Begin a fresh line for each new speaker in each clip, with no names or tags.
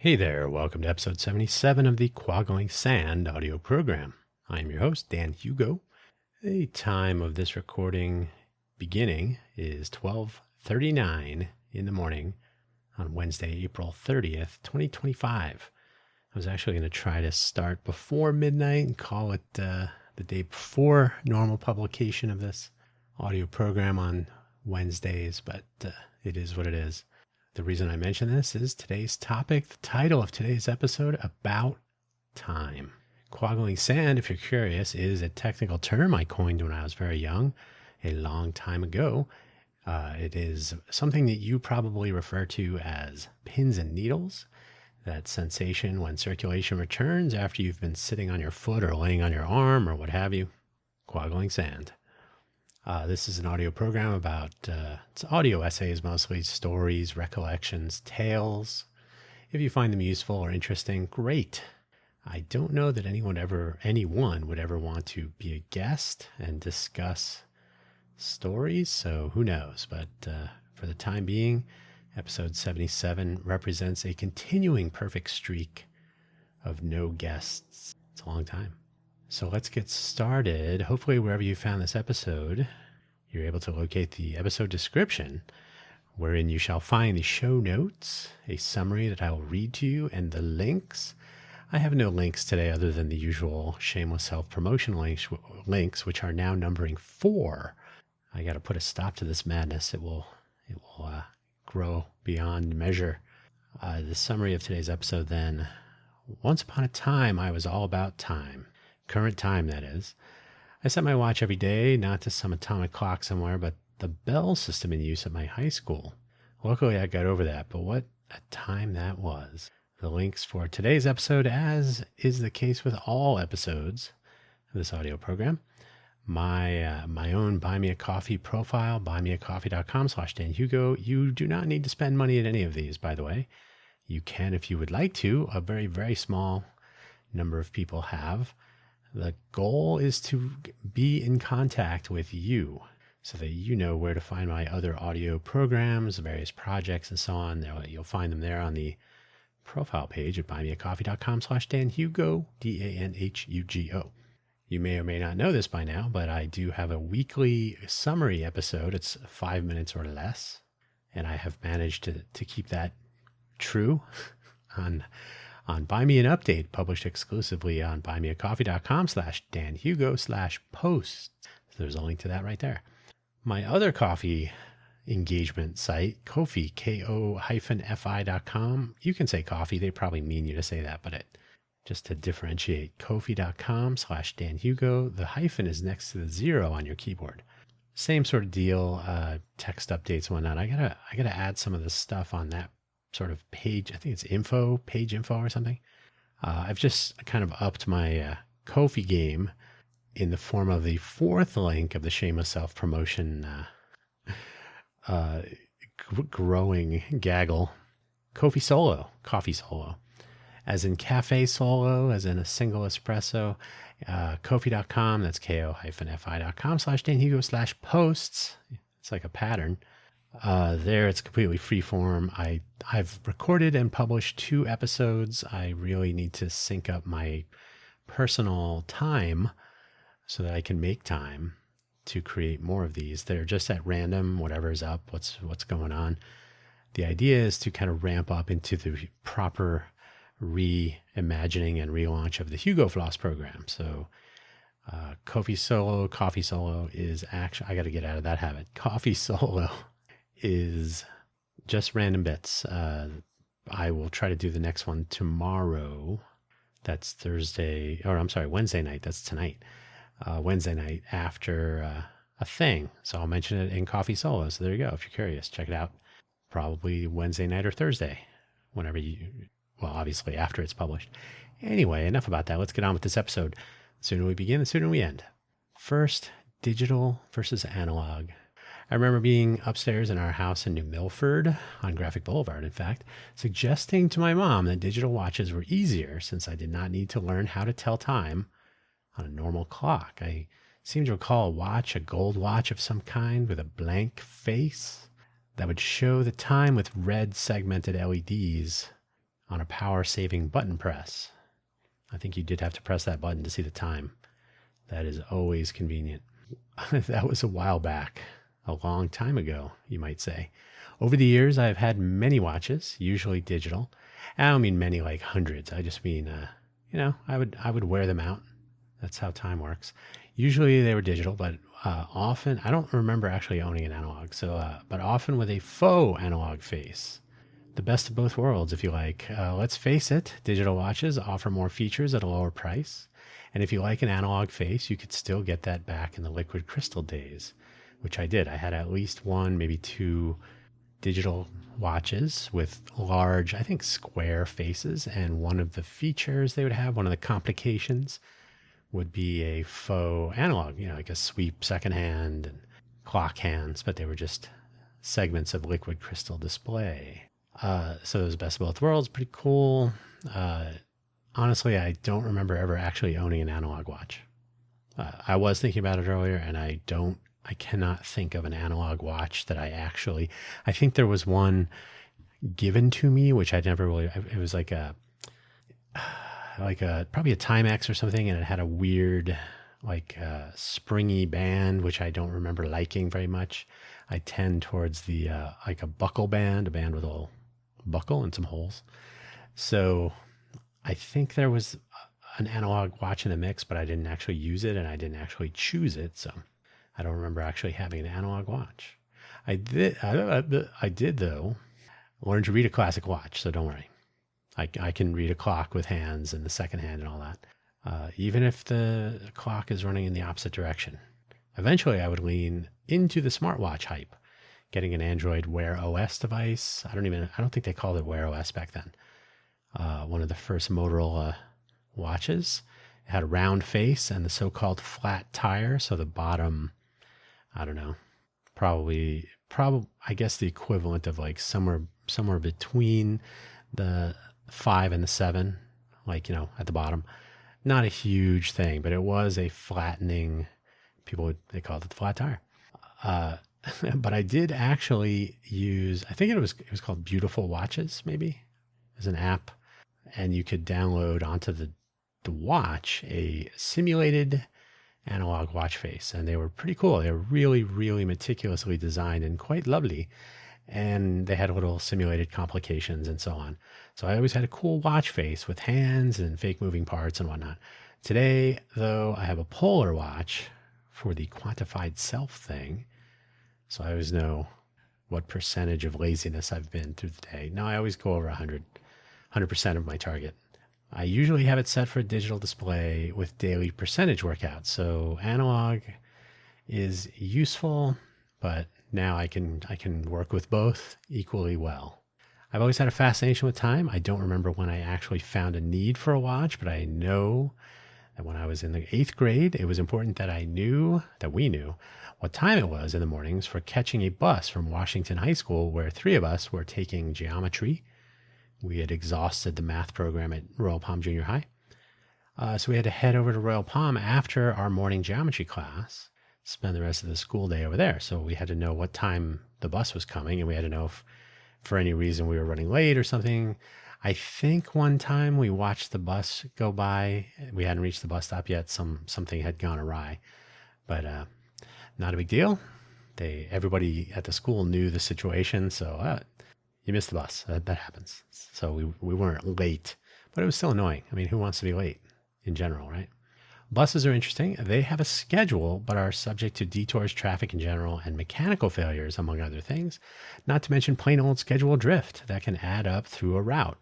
Hey there, welcome to episode 77 of the Quaggling Sand audio program. I'm your host, Dan Hugo. The time of this recording beginning is 12:39 in the morning on Wednesday, April 30th, 2025. I was actually going to try to start before midnight and call it the day before normal publication of this audio program on Wednesdays, but it is what it is. The reason I mention this is today's topic, the title of today's episode, About Time. Quaggling sand, if you're curious, is a technical term I coined when I was very young, a long time ago. It is something that you probably refer to as pins and needles, that sensation when circulation returns after you've been sitting on your foot or laying on your arm or what have you. Quaggling sand. This is an audio program about, it's audio essays mostly, stories, recollections, tales. If you find them useful or interesting, great. I don't know that anyone would ever want to be a guest and discuss stories, so who knows. But for the time being, episode 77 represents a continuing perfect streak of no guests. It's a long time. So let's get started. Hopefully, wherever you found this episode, you're able to locate the episode description, wherein you shall find the show notes, a summary that I will read to you, and the links. I have no links today other than the usual shameless self-promotion links, which are now numbering 4. I got to put a stop to this madness. It will grow beyond measure. The summary of today's episode then. Once upon a time, I was all about time. Current time, that is. I set my watch every day, not to some atomic clock somewhere, but the bell system in use at my high school. Luckily, I got over that, but what a time that was. The links for today's episode, as is the case with all episodes of this audio program. My own Buy Me a Coffee profile, buymeacoffee.com/DanHugo. You do not need to spend money at any of these, by the way. You can if you would like to. A very, very small number of people have. The goal is to be in contact with you so that you know where to find my other audio programs, various projects, and so on. You'll find them there on the profile page at buymeacoffee.com/DanHugo, DANHUGO. You may or may not know this by now, but I do have a weekly summary episode. It's 5 minutes or less, and I have managed to keep that true on Buy Me an Update, published exclusively on buymeacoffee.com/DanHugo/posts. So there's a link to that right there. My other coffee engagement site, Ko-fi, ko-fi.com. You can say coffee. They probably mean you to say that, but just to differentiate, ko-fi.com/DanHugo. The hyphen is next to the 0 on your keyboard. Same sort of deal, text updates and whatnot. I gotta add some of the stuff on that sort of page. I think it's page info or something. I've just kind of upped my Ko-fi game in the form of the 4th link of the shameless self-promotion growing gaggle. Ko-fi Solo, coffee solo. As in cafe solo, as in a single espresso. Ko-fi.com, that's ko-fi.com/DanHugo/posts. It's like a pattern. There, it's completely free form. I've recorded and published 2 episodes. I really need to sync up my personal time so that I can make time to create more of these. They're just at random, whatever's up, what's going on. The idea is to kind of ramp up into the proper reimagining and relaunch of the Hugo Floss program. So coffee solo is actually, I got to get out of that habit. Coffee solo is just random bits. I will try to do the next one tomorrow. That's Wednesday night. That's tonight. Wednesday night after a thing. So I'll mention it in Coffee Solo. So there you go. If you're curious, check it out. Probably Wednesday night or Thursday, obviously after it's published. Anyway, enough about that. Let's get on with this episode. The sooner we begin, the sooner we end. First, digital versus analog. I remember being upstairs in our house in New Milford, on Graphic Boulevard, in fact, suggesting to my mom that digital watches were easier since I did not need to learn how to tell time on a normal clock. I seem to recall a gold watch of some kind with a blank face that would show the time with red segmented LEDs on a power-saving button press. I think you did have to press that button to see the time. That is always convenient. That was a while back, a long time ago, you might say. Over the years, I've had many watches, usually digital. I don't mean many like hundreds. I just mean, I would wear them out. That's how time works. Usually they were digital, but often, I don't remember actually owning an analog. But often with a faux analog face. The best of both worlds, if you like. Let's face it, digital watches offer more features at a lower price. And if you like an analog face, you could still get that back in the liquid crystal days, which I did. I had at least one, maybe two digital watches with large, I think, square faces. And one of the features they would have, one of the complications, would be a faux analog, like a sweep second hand and clock hands, but they were just segments of liquid crystal display. So it was best of both worlds, pretty cool. Honestly, I don't remember ever actually owning an analog watch. I was thinking about it earlier, and I cannot think of an analog watch that I think there was one given to me, which I never really, it was like probably a Timex or something, and it had a weird, springy band, which I don't remember liking very much. I tend towards the, a buckle band, a band with a little buckle and some holes. So I think there was an analog watch in the mix, but I didn't actually use it and I didn't actually choose it. So I don't remember actually having an analog watch. I did though, learn to read a classic watch. So don't worry. I can read a clock with hands and the second hand and all that. Even if the clock is running in the opposite direction. Eventually I would lean into the smartwatch hype, getting an Android Wear OS device. I don't think they called it Wear OS back then. One of the first Motorola watches. It had a round face and the so-called flat tire. So the bottom, I don't know, probably, I guess the equivalent of like somewhere between the 5 and the 7, at the bottom. Not a huge thing, but it was a flattening, they called it the flat tire. But I did actually use, I think it was called Beautiful Watches, maybe, as an app. And you could download onto the watch a simulated analog watch face. And they were pretty cool. They were really, really meticulously designed and quite lovely. And they had little simulated complications and so on. So I always had a cool watch face with hands and fake moving parts and whatnot. Today, though, I have a Polar watch for the quantified self thing. So I always know what percentage of laziness I've been through the day. No, I always go over 100% of my target. I usually have it set for a digital display with daily percentage workouts. So analog is useful, but now I can work with both equally well. I've always had a fascination with time. I don't remember when I actually found a need for a watch, but I know that when I was in the 8th grade, it was important that we knew what time it was in the mornings for catching a bus from Washington High School, where 3 of us were taking geometry. We had exhausted the math program at Royal Palm Junior High. So we had to head over to Royal Palm after our morning geometry class, spend the rest of the school day over there. So we had to know what time the bus was coming, and we had to know if for any reason we were running late or something. I think one time we watched the bus go by. We hadn't reached the bus stop yet. Something had gone awry, but not a big deal. Everybody at the school knew the situation, so you missed the bus. That happens. So we weren't late, but it was still annoying. I mean, who wants to be late in general, right? Buses are interesting. They have a schedule, but are subject to detours, traffic in general, and mechanical failures, among other things. Not to mention plain old schedule drift that can add up through a route.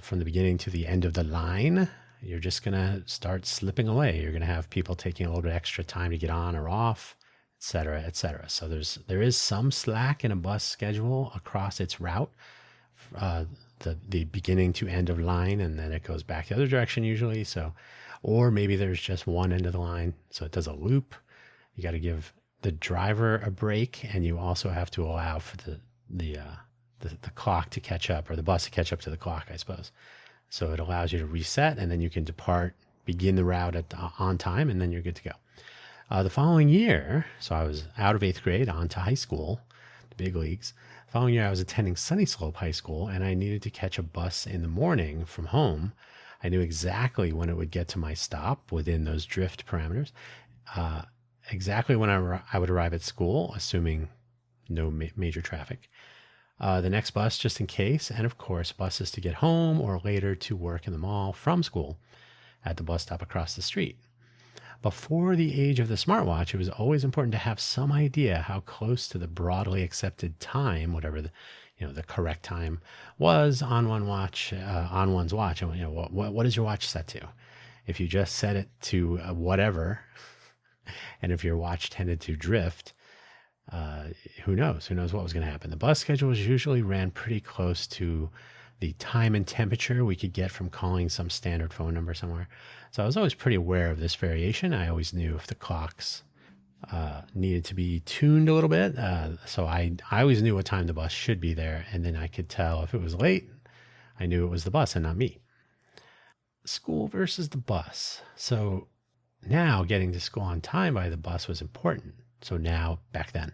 From the beginning to the end of the line, you're just going to start slipping away. You're going to have people taking a little bit extra time to get on or off, et cetera, et cetera. So there is some slack in a bus schedule across its route, the beginning to end of line, and then it goes back the other direction usually. Or maybe there's just one end of the line, so it does a loop. You got to give the driver a break, and you also have to allow for the clock to catch up, or the bus to catch up to the clock, I suppose. So it allows you to reset, and then you can begin the route on time, and then you're good to go. The following year, so I was out of 8th grade, on to high school, the big leagues. Following year, I was attending Sunny Slope High School, and I needed to catch a bus in the morning from home. I knew exactly when it would get to my stop within those drift parameters, uh, exactly when I would arrive at school, assuming no major traffic. The next bus, just in case, and of course, buses to get home or later to work in the mall from school at the bus stop across the street. Before the age of the smartwatch, it was always important to have some idea how close to the broadly accepted time, whatever the correct time was on on one's watch. And what is your watch set to? If you just set it to whatever, and if your watch tended to drift, who knows? Who knows what was going to happen? The bus schedules usually ran pretty close to the time and temperature we could get from calling some standard phone number somewhere. So I was always pretty aware of this variation. I always knew if the clocks needed to be tuned a little bit. So I always knew what time the bus should be there. And then I could tell if it was late, I knew it was the bus and not me. School versus the bus. So now getting to school on time by the bus was important. So now, back then.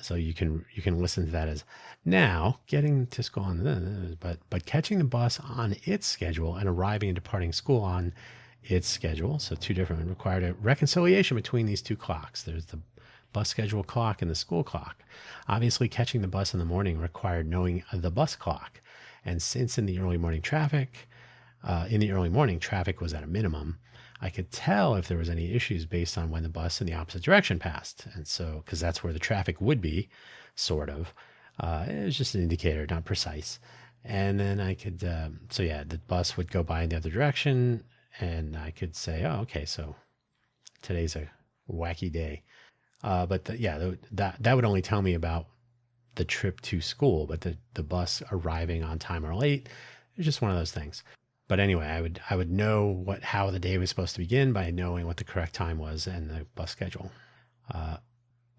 So you can listen to that as now getting to school on, but catching the bus on its schedule and arriving and departing school on its schedule. So two different required a reconciliation between these two clocks. There's the bus schedule clock and the school clock. Obviously, catching the bus in the morning required knowing the bus clock. And since in the early morning traffic was at a minimum, I could tell if there was any issues based on when the bus in the opposite direction passed. And so, because that's where the traffic would be, sort of. It was just an indicator, not precise. And then I could, the bus would go by in the other direction, and I could say, oh, okay, so today's a wacky day. That would only tell me about the trip to school, but the bus arriving on time or late, it's just one of those things. But anyway, I would know how the day was supposed to begin by knowing what the correct time was and the bus schedule.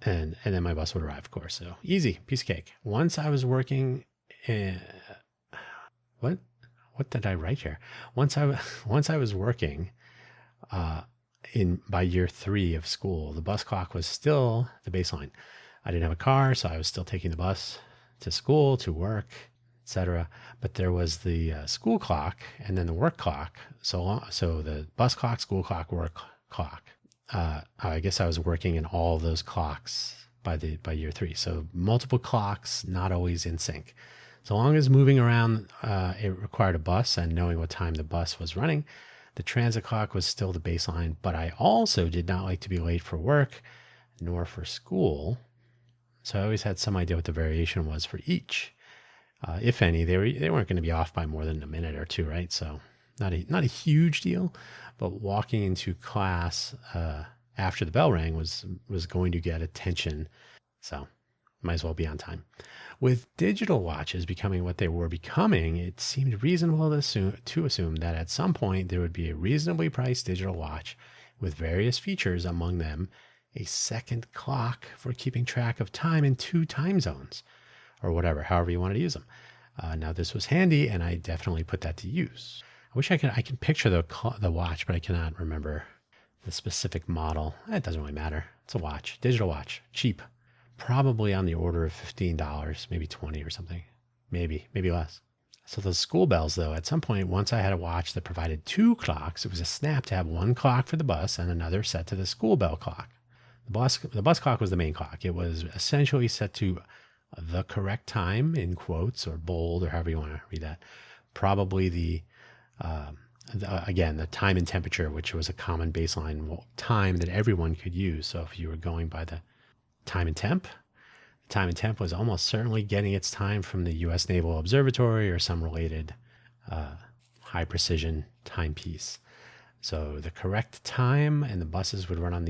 And then my bus would arrive, of course. So easy, piece of cake. Once I was working what did I write here? Once I was working by year 3 of school, the bus clock was still the baseline. I didn't have a car, so I was still taking the bus to school, to work, etc. But there was the school clock and then the work clock. So the bus clock, school clock, work clock. I guess I was working in all of those clocks by year 3. So multiple clocks, not always in sync. So long as moving around, it required a bus and knowing what time the bus was running. The transit clock was still the baseline, but I also did not like to be late for work nor for school. So I always had some idea what the variation was for each. If any, they weren't going to be off by more than a minute or two, right? So not a huge deal, but walking into class after the bell rang was going to get attention. So might as well be on time. With digital watches becoming what they were becoming, it seemed reasonable to assume that at some point there would be a reasonably priced digital watch with various features, among them a second clock for keeping track of time in 2 time zones, or however you wanted to use them. Now this was handy, and I definitely put that to use. I wish I can picture the watch, but I cannot remember the specific model. It doesn't really matter. It's a watch, digital watch, cheap. Probably on the order of $15, maybe $20 or something, maybe less. So the school bells, though, at some point, once I had a watch that provided 2 clocks, it was a snap to have one clock for the bus and another set to the school bell clock. The bus clock was the main clock. It was essentially set to the correct time, in quotes or bold or however you want to read that. Probably the time and temperature, which was a common baseline time that everyone could use. So if you were going by the time and temp was almost certainly getting its time from the U.S. Naval Observatory or some related high precision timepiece. So the correct time, and the buses would run on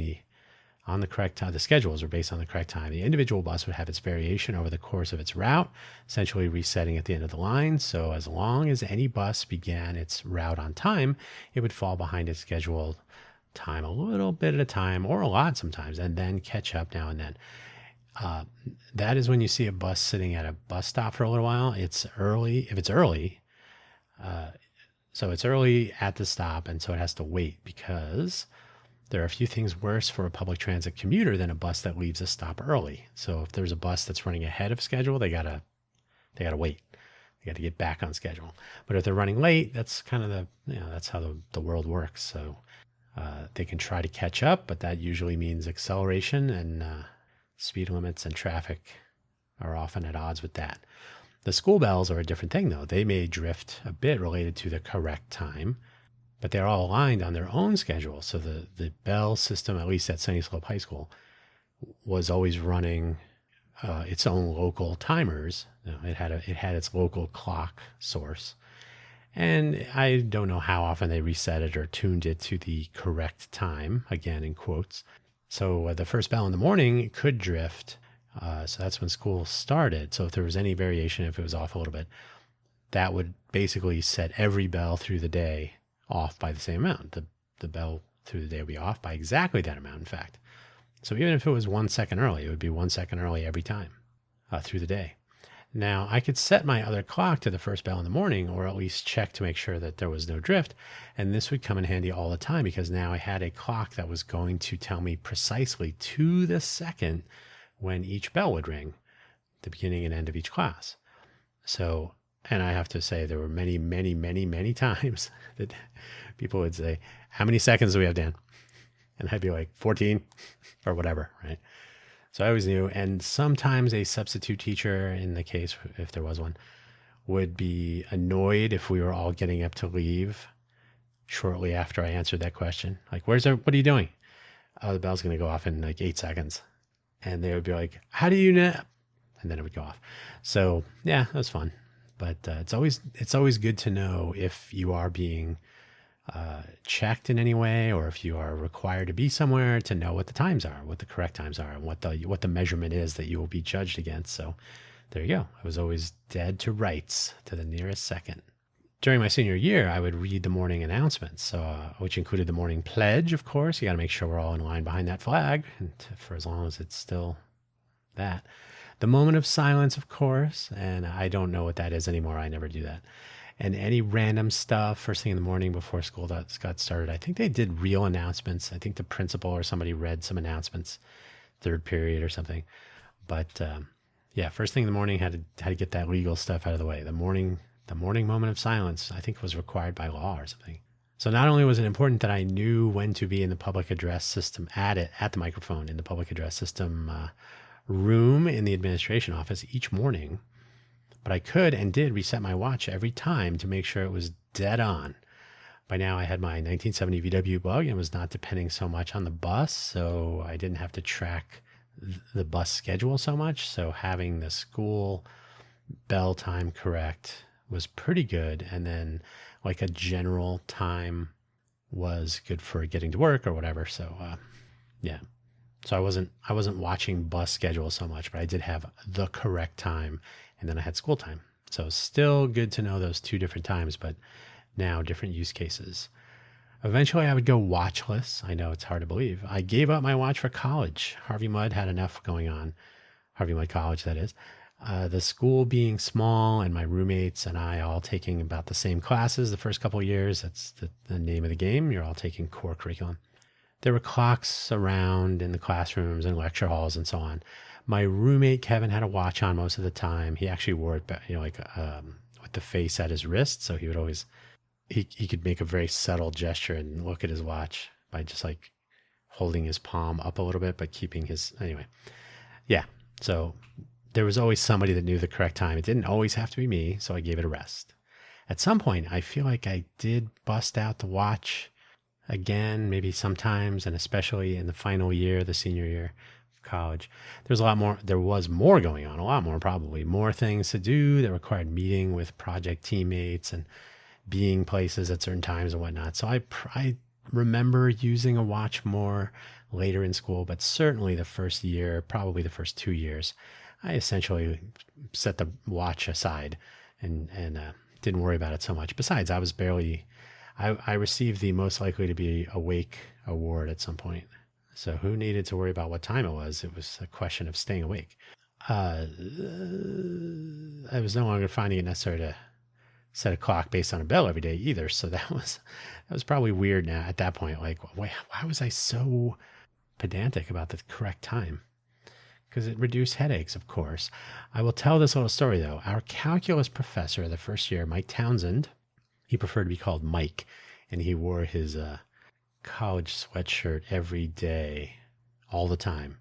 the correct time. The schedules were based on the correct time. The individual bus would have its variation over the course of its route, essentially resetting at the end of the line. So as long as any bus began its route on time, it would fall behind its scheduled time a little bit at a time, or a lot sometimes, and then catch up now and then. That is when you see a bus sitting at a bus stop for a little while. It's early. If it's early, so it's early at the stop, and so it has to wait because there are a few things worse for a public transit commuter than a bus that leaves a stop early. So if there's a bus that's running ahead of schedule, they gotta wait. They got to get back on schedule. But if they're running late, that's kind of that's how the world works. So they can try to catch up, but that usually means acceleration, and speed limits and traffic are often at odds with that. The school bells are a different thing, though. They may drift a bit related to the correct time, but they're all aligned on their own schedule. So the bell system, at least at Sunny Slope High School, was always running its own local timers. It had its local clock source, and I don't know how often they reset it or tuned it to the correct time, again in quotes. So the first bell in the morning could drift. So that's when school started. So if there was any variation, if it was off a little bit, that would basically set every bell through the day off by the same amount. The bell through the day would be off by exactly that amount, in fact. So even if it was 1 second early, it would be 1 second early every time through the day. Now, I could set my other clock to the first bell in the morning, or at least check to make sure that there was no drift. And this would come in handy all the time, because now I had a clock that was going to tell me precisely to the second when each bell would ring, the beginning and end of each class. So, and I have to say, there were many, many, many, many times that people would say, "How many seconds do we have, Dan?" And I'd be like, 14 or whatever, right? So I always knew. And sometimes a substitute teacher, in the case, if there was one, would be annoyed if we were all getting up to leave shortly after I answered that question. Like, what are you doing? Oh, the bell's going to go off in like 8 seconds. And they would be like, "How do you know?" And then it would go off. So yeah, that was fun. But it's always good to know if you are being checked in any way, or if you are required to be somewhere, to know what the times are, what the correct times are, and what the measurement is that you will be judged against. So there you go. I was always dead to rights to the nearest second. During my senior year, I would read the morning announcements, which included the morning pledge, of course. You got to make sure we're all in line behind that flag, and for as long as it's still that. The moment of silence, of course, and I don't know what that is anymore. I never do that. And any random stuff first thing in the morning before school got started. I think they did real announcements. I think the principal or somebody read some announcements, third period or something. But yeah, first thing in the morning had to get that legal stuff out of the way. The morning moment of silence, I think, was required by law or something. So not only was it important that I knew when to be in the public address system at the microphone in the public address system room in the administration office each morning, but I could and did reset my watch every time to make sure it was dead on. By now I had my 1970 VW Bug and was not depending so much on the bus, so I didn't have to track the bus schedule so much. So having the school bell time correct was pretty good. And then like a general time was good for getting to work or whatever. So yeah. So I wasn't watching bus schedule so much, but I did have the correct time. And then I had school time. So still good to know those two different times, but now different use cases. Eventually I would go watchless. I know it's hard to believe. I gave up my watch for college. Harvey Mudd had enough going on. Harvey Mudd College, that is. The school being small and my roommates and I all taking about the same classes the first couple of years. That's the name of the game. You're all taking core curriculum. There were clocks around in the classrooms and lecture halls and so on. My roommate, Kevin, had a watch on most of the time. He actually wore it, with the face at his wrist. So he would always, he could make a very subtle gesture and look at his watch by just like holding his palm up a little bit, but keeping anyway. Yeah. So there was always somebody that knew the correct time. It didn't always have to be me. So I gave it a rest. At some point, I feel like I did bust out the watch again, maybe sometimes, and especially in the final year, the senior year of college. There was more going on, a lot more probably, more things to do that required meeting with project teammates and being places at certain times and whatnot. So I remember using a watch more later in school, but certainly the first year, probably the first 2 years, I essentially set the watch aside and didn't worry about it so much. Besides, I received the most likely to be awake award at some point. So who needed to worry about what time it was? It was a question of staying awake. I was no longer finding it necessary set a clock based on a bell every day either. So that was probably weird now at that point. Like, why was I so pedantic about the correct time? Because it reduced headaches, of course. I will tell this little story though. Our calculus professor the first year, Mike Townsend, he preferred to be called Mike, and he wore his college sweatshirt every day, all the time.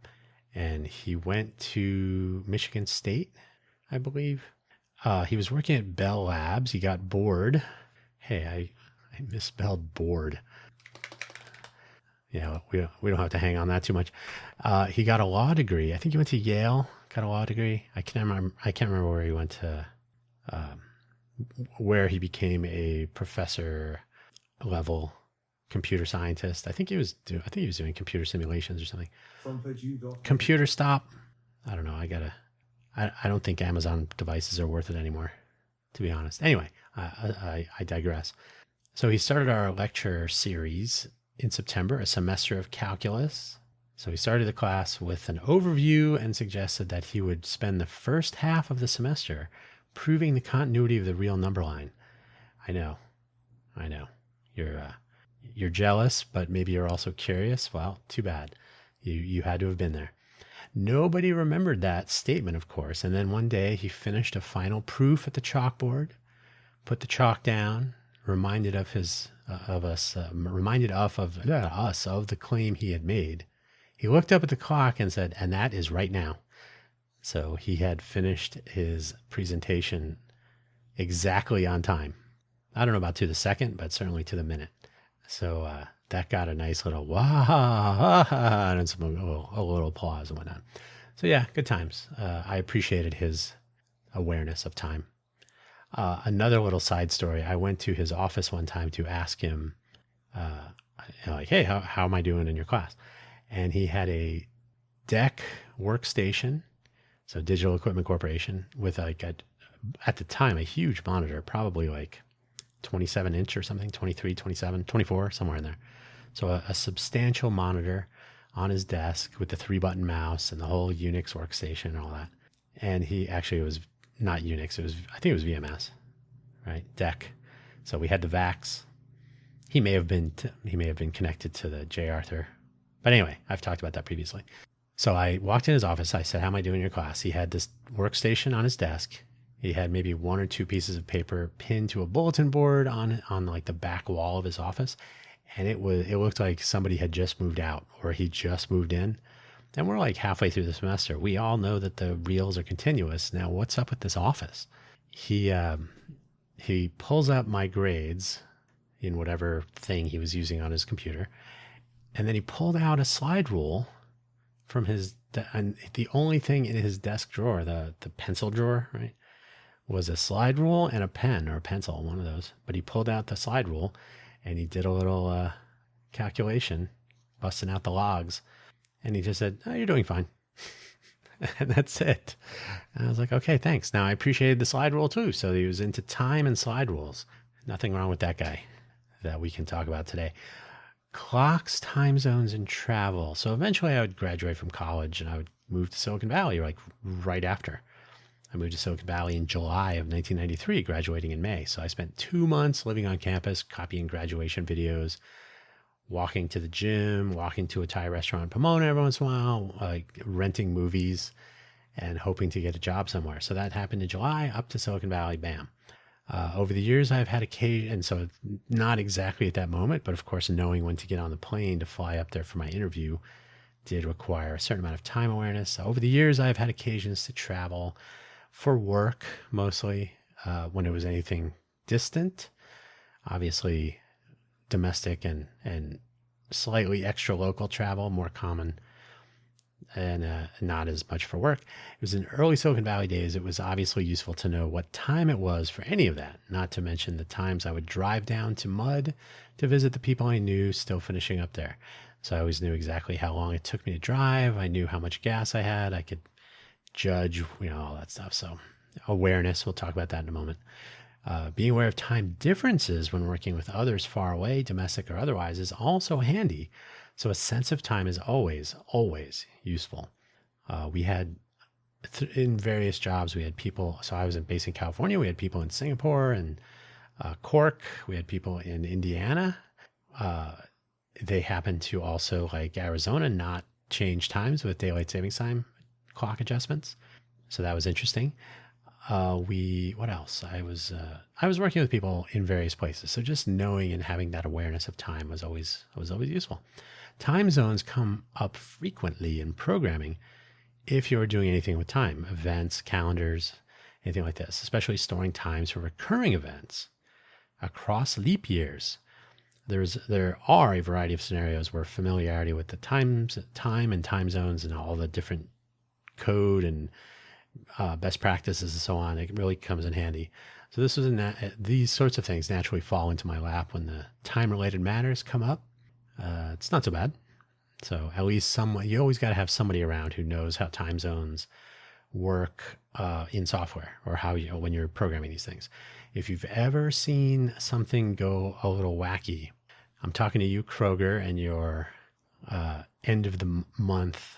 And he went to Michigan State, I believe. He was working at Bell Labs. He got bored. Hey, I misspelled bored. Yeah, we don't have to hang on that too much. He got a law degree. I think he went to Yale, got a law degree. I can't remember where he went to, where he became a professor level computer scientist. I think he was doing computer simulations or something. Computer stop. I don't know. I don't think Amazon devices are worth it anymore, to be honest. Anyway, I digress. So he started our lecture series in September, a semester of calculus. So he started the class with an overview and suggested that he would spend the first half of the semester proving the continuity of the real number line. I know. You're jealous, but maybe you're also curious. Well, too bad. You had to have been there. Nobody remembered that statement, of course. And then one day he finished a final proof at the chalkboard, put the chalk down, reminded us of the claim he had made. He looked up at the clock and said, "And that is right now." So he had finished his presentation exactly on time. I don't know about to the second, but certainly to the minute. So that got a nice little wah, and a little applause and whatnot. So yeah, good times. I appreciated his awareness of time. Another little side story. I went to his office one time to ask him, like, "Hey, how am I doing in your class?" And he had a DEC workstation, so Digital Equipment Corporation, with like at the time a huge monitor, probably like 27 inch or something, 23, 27, 24, somewhere in there. So a substantial monitor on his desk with the 3-button mouse and the whole Unix workstation and all that. And it was not Unix. I think it was VMS, right? DEC. So we had the VAX. He may have been connected to the J. Arthur. But anyway, I've talked about that previously. So I walked in his office. I said, "How am I doing in your class?" He had this workstation on his desk. He had maybe 1 or 2 pieces of paper pinned to a bulletin board on like the back wall of his office. And it looked like somebody had just moved out or he just moved in. And we're like halfway through the semester. We all know that the reels are continuous. Now, what's up with this office? He pulls up my grades in whatever thing he was using on his computer. And then he pulled out a slide rule from and the only thing in his desk drawer, the pencil drawer, right, was a slide rule and a pen or a pencil, one of those. But he pulled out the slide rule and he did a little calculation, busting out the logs. And he just said, "Oh, you're doing fine." And that's it. And I was like, "Okay, thanks." Now I appreciated the slide rule too. So he was into time and slide rules. Nothing wrong with that guy that we can talk about today. Clocks, time zones, and travel. So eventually I would graduate from college and I would move to Silicon Valley, like right after. I moved to Silicon Valley in July of 1993, graduating in May. So I spent 2 months living on campus, copying graduation videos, walking to the gym, walking to a Thai restaurant in Pomona every once in a while, like renting movies and hoping to get a job somewhere. So that happened in July, up to Silicon Valley, bam. Over the years, I've had occasion, and so not exactly at that moment, but of course, knowing when to get on the plane to fly up there for my interview did require a certain amount of time awareness. So over the years, I've had occasions to travel for work, mostly when it was anything distant, obviously domestic and slightly extra local travel, more common, and not as much for work. It was in early Silicon Valley days. It was obviously useful to know what time it was for any of that, not to mention the times I would drive down to Mud to visit the people I knew still finishing up there. So I always knew exactly how long it took me to drive. I knew how much gas I had. I could judge, all that stuff. So awareness, we'll talk about that in a moment. Being aware of time differences when working with others far away, domestic or otherwise, is also handy. So a sense of time is always, always useful. We had, in various jobs, we had people, so I was based in California, we had people in Singapore and Cork. We had people in Indiana. They happened to also, like Arizona, not change times with daylight savings time clock adjustments. So that was interesting. What else? I was working with people in various places. So just knowing and having that awareness of time was always useful. Time zones come up frequently in programming if you're doing anything with time, events, calendars, anything like this, especially storing times for recurring events across leap years. There are a variety of scenarios where familiarity with the time and time zones and all the different code and best practices and so on, it really comes in handy. So these sorts of things naturally fall into my lap when the time-related matters come up. It's not so bad. So at least you always got to have somebody around who knows how time zones work in software, or how when you're programming these things. If you've ever seen something go a little wacky, I'm talking to you, Kroger, and your end of the month.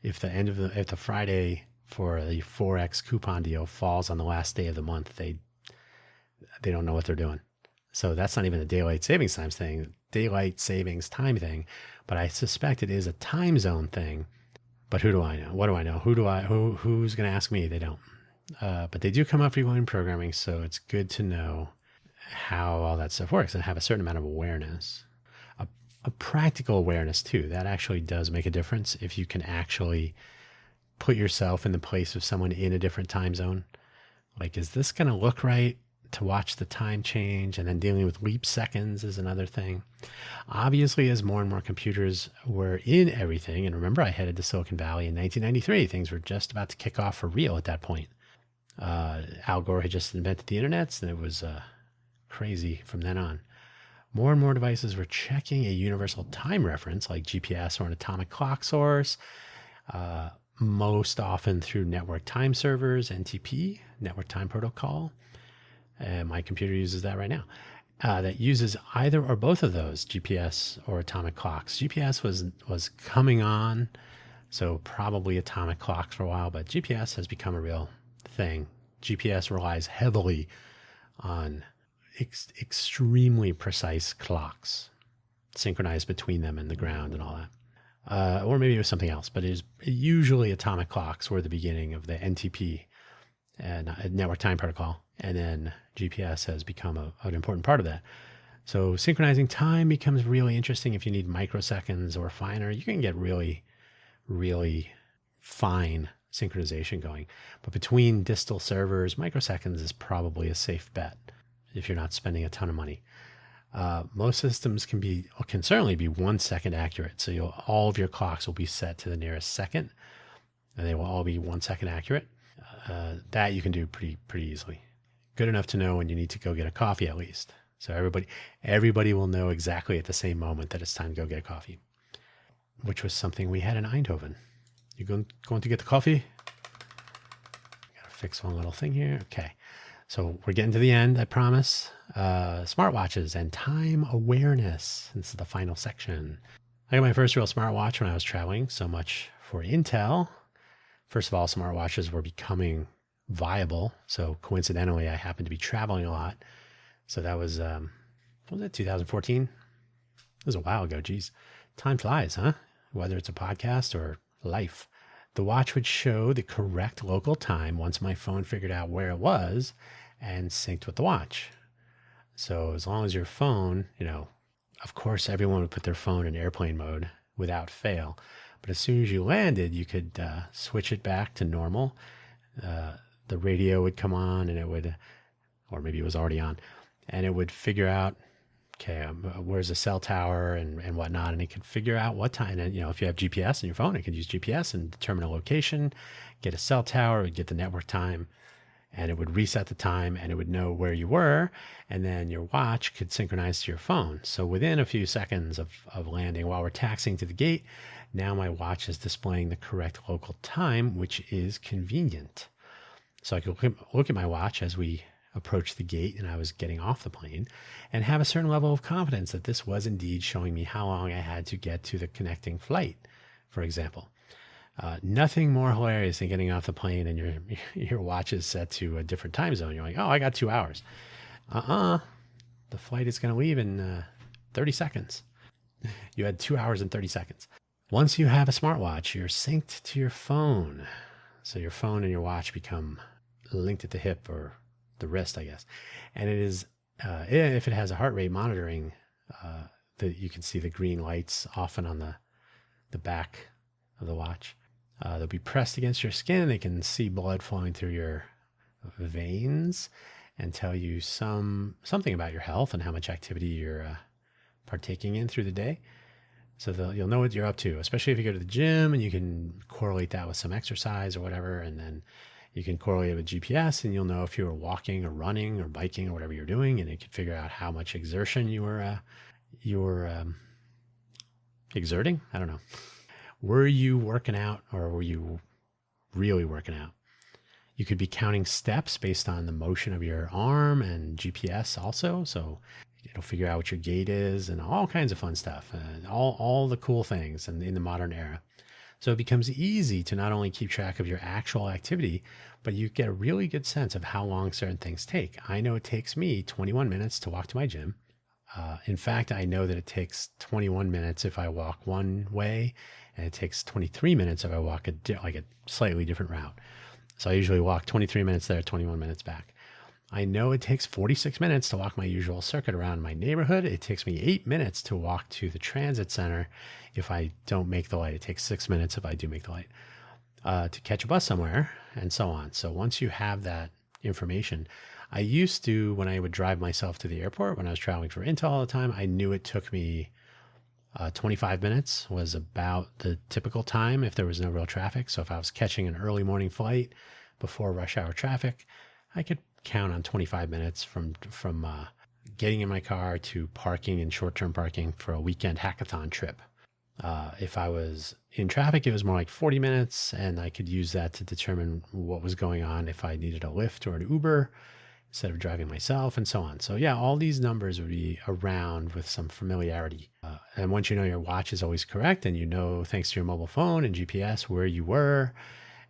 If the Friday for the 4X coupon deal falls on the last day of the month, they don't know what they're doing. So that's not even a daylight savings time thing, but I suspect it is a time zone thing. But who do I know? What do I know? Who's going to ask me? They don't. But they do come up frequently in programming, so it's good to know how all that stuff works and have a certain amount of awareness. A practical awareness too. That actually does make a difference if you can actually put yourself in the place of someone in a different time zone. Like, is this going to look right to watch the time change? And then dealing with leap seconds is another thing. Obviously, as more and more computers were in everything, and remember, I headed to Silicon Valley in 1993. Things were just about to kick off for real at that point. Al Gore had just invented the internet, and it was crazy from then on. More and more devices were checking a universal time reference like GPS or an atomic clock source, most often through network time servers, NTP, Network Time Protocol. My computer uses that right now. That uses either or both of those, GPS or atomic clocks. GPS was coming on, so probably atomic clocks for a while, but GPS has become a real thing. GPS relies heavily on extremely precise clocks, synchronized between them and the ground and all that. Or maybe it was something else, but it is usually atomic clocks were the beginning of the NTP and Network Time Protocol. And then GPS has become an important part of that. So synchronizing time becomes really interesting if you need microseconds or finer. You can get really, really fine synchronization going. But between distal servers, microseconds is probably a safe bet if you're not spending a ton of money. Most systems can certainly be 1 second accurate. So all of your clocks will be set to the nearest second, and they will all be 1 second accurate. That you can do pretty easily. Good enough to know when you need to go get a coffee at least. So everybody will know exactly at the same moment that it's time to go get a coffee, which was something we had in Eindhoven. You going to get the coffee? Gotta fix one little thing here. Okay. So we're getting to the end, I promise. Smartwatches and time awareness. This is the final section. I got my first real smartwatch when I was traveling. So much for Intel. First of all, smartwatches were becoming viable. So coincidentally, I happened to be traveling a lot. So that was, what was it, 2014? It was a while ago. Geez, time flies, huh? Whether it's a podcast or life. The watch would show the correct local time once my phone figured out where it was and synced with the watch. So as long as your phone, of course, everyone would put their phone in airplane mode without fail. But as soon as you landed, you could switch it back to normal. The radio would come on and it would, or maybe it was already on, and it would figure out, okay, where's the cell tower and whatnot. And it could figure out what time. And, if you have GPS in your phone, it could use GPS and determine a location, get a cell tower, it would get the network time, and it would reset the time and it would know where you were. And then your watch could synchronize to your phone. So within a few seconds of landing, while we're taxiing to the gate, now my watch is displaying the correct local time, which is convenient. So I could look at my watch as we approached the gate and I was getting off the plane and have a certain level of confidence that this was indeed showing me how long I had to get to the connecting flight, for example. Nothing more hilarious than getting off the plane and your watch is set to a different time zone. You're like, oh, I got 2 hours. the flight is going to leave in 30 seconds. You had 2 hours and 30 seconds. Once you have a smartwatch, you're synced to your phone. So your phone and your watch become linked at the hip or the wrist, I guess. And it is, if it has a heart rate monitoring, you can see the green lights often on the back of the watch. They'll be pressed against your skin. They can see blood flowing through your veins and tell you something about your health and how much activity you're partaking in through the day. So you'll know what you're up to, especially if you go to the gym, and you can correlate that with some exercise or whatever. And then you can correlate it with GPS, and you'll know if you were walking or running or biking or whatever you're doing, and it can figure out how much exertion you were exerting. I don't know. Were you working out, or were you really working out? You could be counting steps based on the motion of your arm and GPS also. So it'll figure out what your gait is and all kinds of fun stuff, and all the cool things in the modern era. So it becomes easy to not only keep track of your actual activity, but you get a really good sense of how long certain things take. I know it takes me 21 minutes to walk to my gym. In fact, I know that it takes 21 minutes if I walk one way, and it takes 23 minutes if I walk a slightly different route. So I usually walk 23 minutes there, 21 minutes back. I know it takes 46 minutes to walk my usual circuit around my neighborhood. It takes me 8 minutes to walk to the transit center if I don't make the light. It takes 6 minutes if I do make the light, to catch a bus somewhere, and so on. So once you have that information, I used to, when I would drive myself to the airport, when I was traveling for Intel all the time, I knew it took me 25 minutes was about the typical time if there was no real traffic. So if I was catching an early morning flight before rush hour traffic, I could count on 25 minutes from getting in my car to parking and short-term parking for a weekend hackathon trip. If I was in traffic, it was more like 40 minutes, and I could use that to determine what was going on if I needed a Lyft or an Uber instead of driving myself, and so on. So yeah, all these numbers would be around with some familiarity. And once you know your watch is always correct, and you know, thanks to your mobile phone and GPS, where you were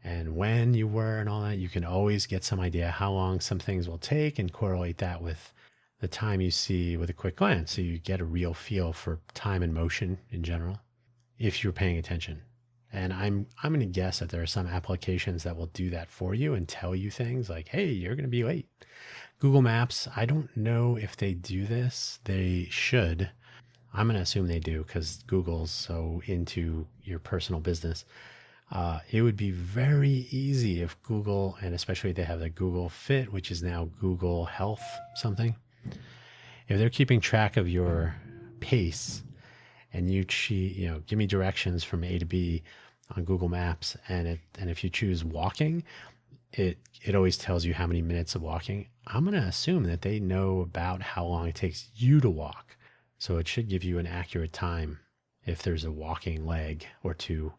and when you were and all that, you can always get some idea how long some things will take and correlate that with the time you see with a quick glance. So you get a real feel for time and motion in general, if you're paying attention. And I'm going to guess that there are some applications that will do that for you and tell you things like, hey, you're going to be late. Google Maps, I don't know if they do this. They should. I'm going to assume they do because Google's so into your personal business. It would be very easy if Google, and especially if they have the Google Fit, which is now Google Health something. If they're keeping track of your pace, and you give me directions from A to B on Google Maps, and if you choose walking, it always tells you how many minutes of walking. I'm going to assume that they know about how long it takes you to walk. So it should give you an accurate time if there's a walking leg or two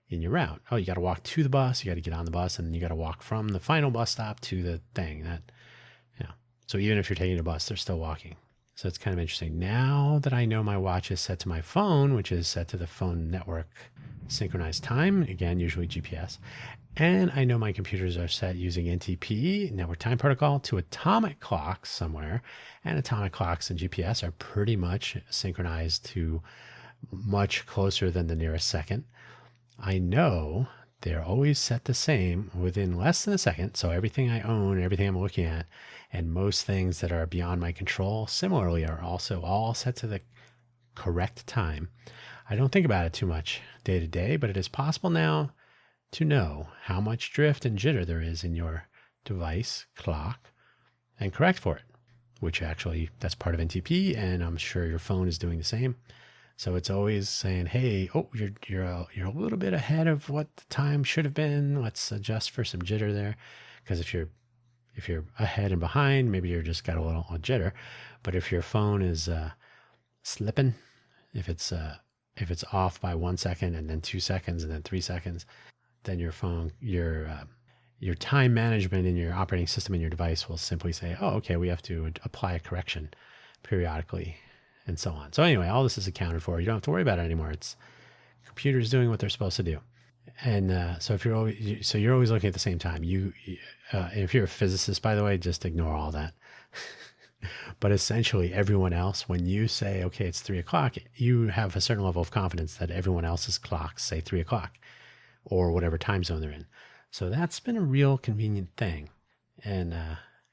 in your route. Oh, you got to walk to the bus, you got to get on the bus, and then you got to walk from the final bus stop to the thing. So even if you're taking a bus, they're still walking. So it's kind of interesting. Now that I know my watch is set to my phone, which is set to the phone network synchronized time, again, usually GPS, and I know my computers are set using NTP, Network Time Protocol, to atomic clocks somewhere, and atomic clocks and GPS are pretty much synchronized to much closer than the nearest second. I know they're always set the same within less than a second. So everything I own, everything I'm looking at, and most things that are beyond my control similarly are also all set to the correct time. I don't think about it too much day to day, but it is possible now to know how much drift and jitter there is in your device clock and correct for it, which actually that's part of NTP, and I'm sure your phone is doing the same. So it's always saying, hey, you're a little bit ahead of what the time should have been. Let's adjust for some jitter there. Because if you're ahead and behind, maybe you're just got a little jitter. But if your phone is slipping, if it's off by 1 second and then 2 seconds and then 3 seconds, then your phone, your time management in your operating system in your device will simply say, oh, okay, we have to apply a correction periodically, and so on. So anyway, all this is accounted for. You don't have to worry about it anymore. It's computers doing what they're supposed to do. And so you're always looking at the same time. If you're a physicist, by the way, just ignore all that. But essentially, everyone else, when you say, okay, it's 3 o'clock, you have a certain level of confidence that everyone else's clocks say 3 o'clock or whatever time zone they're in. So that's been a real convenient thing. And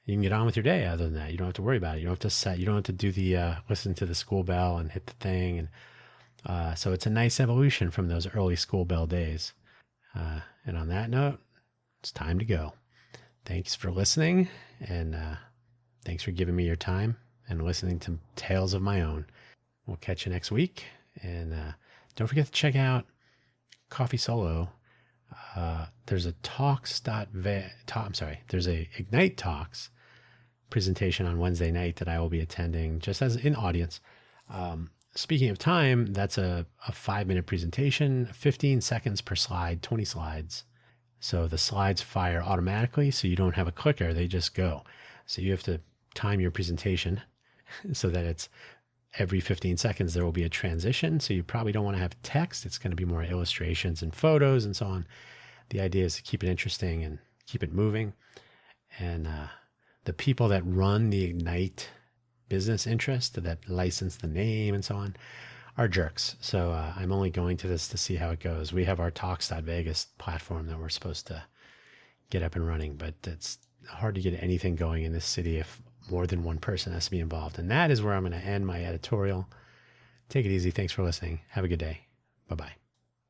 you can get on with your day other than that. You don't have to worry about it. You don't have to set, you don't have to do the listen to the school bell and hit the thing. And so it's a nice evolution from those early school bell days. And on that note, it's time to go. Thanks for listening, and thanks for giving me your time and listening to tales of my own. We'll catch you next week. And don't forget to check out Coffee Solo. There's a there's a Ignite Talks presentation on Wednesday night that I will be attending just as in audience. Speaking of time, that's a 5-minute presentation, 15 seconds per slide, 20 slides. So the slides fire automatically, so you don't have a clicker, they just go. So you have to time your presentation so that it's every 15 seconds there will be a transition. So you probably don't want to have text. It's going to be more illustrations and photos and so on. The idea is to keep it interesting and keep it moving. And the people that run the Ignite business interest, that license the name and so on, are jerks. So I'm only going to this to see how it goes. We have our Talks.Vegas platform that we're supposed to get up and running, but it's hard to get anything going in this city if more than one person has to be involved. And that is where I'm going to end my editorial. Take it easy. Thanks for listening. Have a good day. Bye-bye.